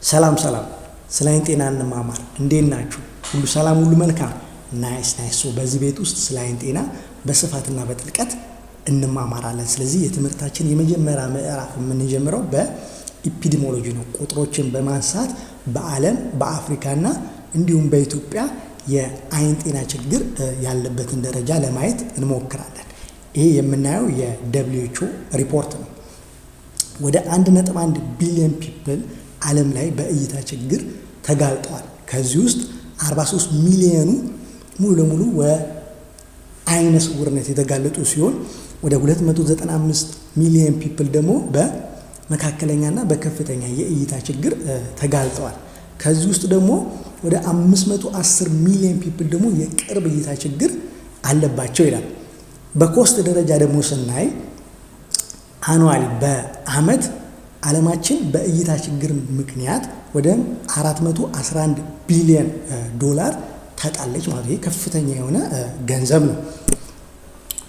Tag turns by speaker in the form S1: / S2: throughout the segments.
S1: ሰላም ስለ አይን ጤና እንማማር። እንዴት ናችሁ? ሁሉ ሰላም፣ ሁሉ መልካም። ናይስ። በዚህ ቤት ውስጥ ስለ አይን ጤና በስፋትና በጥልቀት እንማማራለን። ስለዚህ የትምህርታችን የመጀመሪያ ምዕራፍ የምንጀምረው በኢፒዲሞሎጂ ነው። ቁጥሮችን በማንሳት በዓለም በአፍሪካና እንዲሁም በኢትዮጵያ የአይን ጤና ችግር ያለበትን ደረጃ ለማየት እንሞክራለን። ይሄ የምናየው የደብሊውኤችኦ ሪፖርት ነው። ወደ 1.1 ቢሊዮን ፒፕል ዓለም ላይ በእይታ ችግር ተጋልጠዋል። ከዚህ ውስጥ 43 ሚሊዮኑ ሙሉ ለሙሉ በአይነ ስውርነት የተጋለጡ ሲሆን ወደ 295 ሚሊዮን ፒፕል ደግሞ በመካከለኛና በከፍተኛ የእይታ ችግር ተጋልጠዋል። ከዚህ ውስጥ ደግሞ ወደ 510 ሚሊዮን ፒፕል ደግሞ የቅርብ እይታ ችግር አለባቸው ይላል። በኮስት ደረጃ ደግሞ ስናይ አኑዋሊ በአመት ዓለማችን በእይታ ችግር ምክንያት ወደ 411 ቢሊዮን ዶላር ታጣለች ማለት ነው። ከፍተኛ የሆነ ገንዘብ ነው።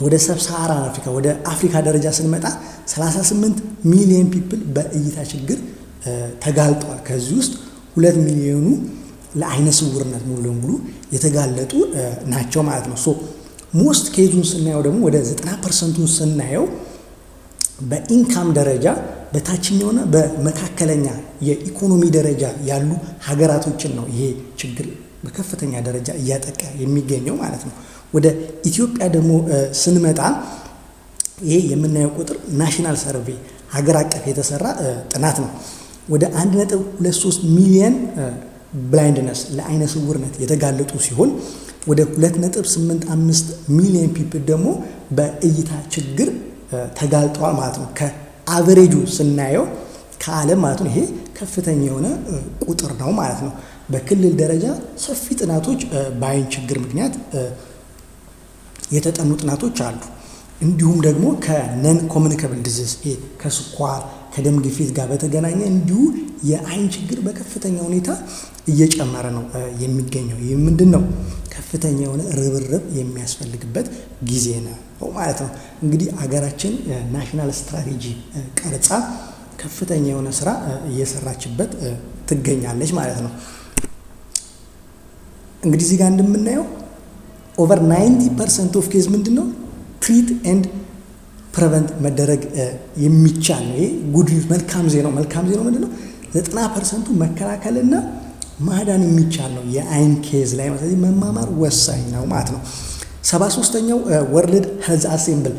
S1: ወደ ሰብሳሃራን አፍሪካ ወደ አፍሪካ ደረጃ ስንመጣ 38 ሚሊዮን ፒፕል በእይታ ችግር ተጋልጠዋል። ከዚህ ውስጥ 2 ሚሊዮኑ ለአይነ ስውርነት ሙሉ ለሙሉ የተጋለጡ ናቸው ማለት ነው። ሞስት ኬዙን ስናየው ደግሞ ወደ 90% ስናየው በኢንካም ደረጃ በታችኛውና በመካከለኛ የኢኮኖሚ ደረጃ ያሉ ሀገራቶችን ነው ይሄ ችግር በከፍተኛ ደረጃ እያጠቃ የሚገኘው ማለት ነው። ወደ ኢትዮጵያ ደግሞ ስንመጣ ይሄ የምናየው ቁጥር ናሽናል ሰርቬይ ሀገር አቀፍ የተሰራ ጥናት ነው። ወደ 1.23 ሚሊዮን ብላይንድነስ ለአይነ ስውርነት የተጋለጡ ሲሆን ወደ 2.85 ሚሊዮን ፒፕል ደግሞ በእይታ ችግር ተጋልጠዋል ማለት ነው። ከአቨሬጁ ስናየው ከዓለም ማለት ነው ይሄ ከፍተኛ የሆነ ቁጥር ነው ማለት ነው። በክልል ደረጃ ሰፊ ጥናቶች በአይን ችግር ምክንያት የተጠኑ ጥናቶች አሉ። እንዲሁም ደግሞ ከነን ኮሚኒካብል ዲዚዝ ከስኳር ከደም ግፊት ጋር በተገናኘ እንዲሁ የአይን ችግር በከፍተኛ ሁኔታ እየጨመረ ነው የሚገኘው። ይህ ምንድን ነው? ከፍተኛ የሆነ ርብርብ የሚያስፈልግበት ጊዜ ነው ማለት ነው። እንግዲህ አገራችን ናሽናል ስትራቴጂ ቀርጻ ከፍተኛ የሆነ ስራ እየሰራችበት ትገኛለች ማለት ነው። እንግዲህ እዚህ ጋር እንደምናየው ኦቨር 90% ኦፍ ኬዝ ምንድን ነው ትሪት ኤንድ ፕሪቨንት መደረግ የሚቻል ነው። ይሄ ጉድ መልካም ዜናው ምንድን ነው? 90% መከላከልና ማዳን የሚቻል ነው የአይን ኬዝ ላይ። ስለዚህ መማማር ወሳኝ ነው ማለት ነው። 73ኛው ወርልድ ሄልዝ አሴምብል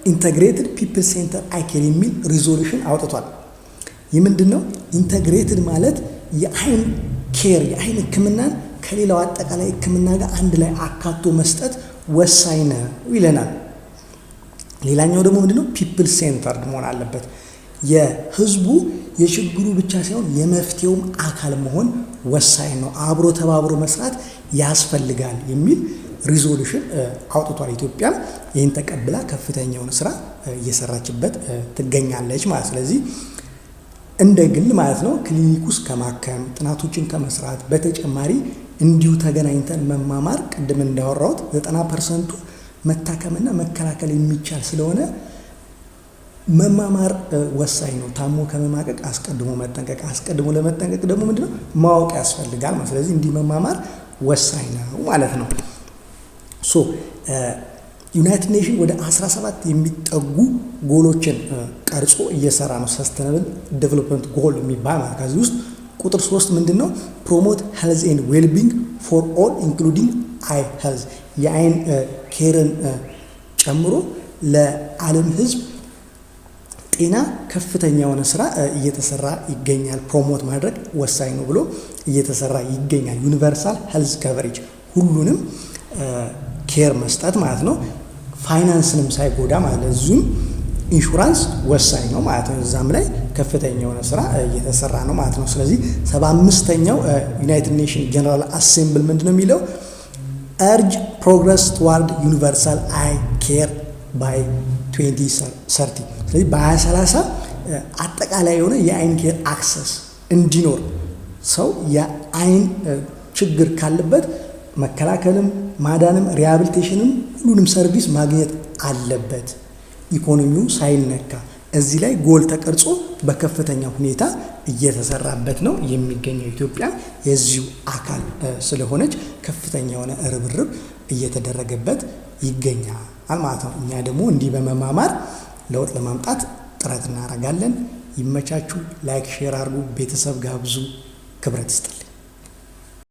S1: ኢንተግሬትድ ፒፕል ሴንተር አይ ኬር የሚል ሪዞሉሽን አውጥቷል። ይህ ምንድን ነው? ኢንተግሬትድ ማለት የአይን ኬር የአይን ሕክምናን ከሌላው አጠቃላይ ሕክምና ጋር አንድ ላይ አካቶ መስጠት ወሳኝ ነው ይለናል። ሌላኛው ደግሞ ምንድነው? ፒፕል ሴንተርድ መሆን አለበት። የህዝቡ የችግሩ ብቻ ሳይሆን የመፍትሄውም አካል መሆን ወሳኝ ነው። አብሮ ተባብሮ መስራት ያስፈልጋል የሚል ሪዞሉሽን አውጥቷል። ኢትዮጵያም ይህን ተቀብላ ከፍተኛ የሆነ ስራ እየሰራችበት ትገኛለች ማለት። ስለዚህ እንደ ግል ማለት ነው ክሊኒክ ውስጥ ከማከም ጥናቶችን ከመስራት በተጨማሪ እንዲሁ ተገናኝተን መማማር ቅድም እንዳወራሁት 90% መታከምና መከላከል የሚቻል ስለሆነ መማማር ወሳኝ ነው። ታሞ ከመማቀቅ አስቀድሞ መጠንቀቅ፣ አስቀድሞ ለመጠንቀቅ ደግሞ ምንድነው ማወቅ ያስፈልጋል ማለት። ስለዚህ እንዲህ መማማር ወሳኝ ነው ማለት ነው። ዩናይትድ ኔሽን ወደ 17 የሚጠጉ ጎሎችን ቀርጾ እየሰራ ነው። ሰስተናብል ዴቨሎፕመንት ጎል የሚባል ማለት ከዚህ ውስጥ ቁጥር 3 ምንድነው? ፕሮሞት ሄልዝ ኤንድ ዌልቢንግ ፎር ኦል ኢንክሉዲንግ አይ ሄልዝ የአይን ኬርን ጨምሮ ለዓለም ህዝብ ጤና ከፍተኛ የሆነ ስራ እየተሰራ ይገኛል። ፕሮሞት ማድረግ ወሳኝ ነው ብሎ እየተሰራ ይገኛል። ዩኒቨርሳል ሄልዝ ከቨሬጅ ሁሉንም ኬር መስጠት ማለት ነው። ፋይናንስንም ሳይጎዳ ማለት ነው። እዚሁም ኢንሹራንስ ወሳኝ ነው ማለት ነው። እዛም ላይ ከፍተኛ የሆነ ስራ እየተሰራ ነው ማለት ነው። ስለዚህ 75ኛው ዩናይትድ ኔሽን ጀነራል አሴምብል ምንድነው የሚለው? urge progress toward universal eye care by 2030 ስለዚህ በ2030 አጠቃላይ የሆነ የአይን ኬር አክሰስ እንዲኖር ሰው የአይን ችግር ካለበት መከላከልም ማዳንም ሪሃቢሊቴሽንም ሁሉንም ሰርቪስ ማግኘት አለበት። ኢኮኖሚው ሳይነካ እዚህ ላይ ጎል ተቀርጾ በከፍተኛ ሁኔታ እየተሰራበት ነው የሚገኘው። ኢትዮጵያ የዚሁ አካል ስለሆነች ከፍተኛ የሆነ ርብርብ እየተደረገበት ይገኛል ማለት ነው። እኛ ደግሞ እንዲህ በመማማር ለውጥ ለማምጣት ጥረት እናደርጋለን። ይመቻችሁ። ላይክ ሼር አድርጉ። ቤተሰብ ጋብዙ። ክብረት ይስጥልኝ።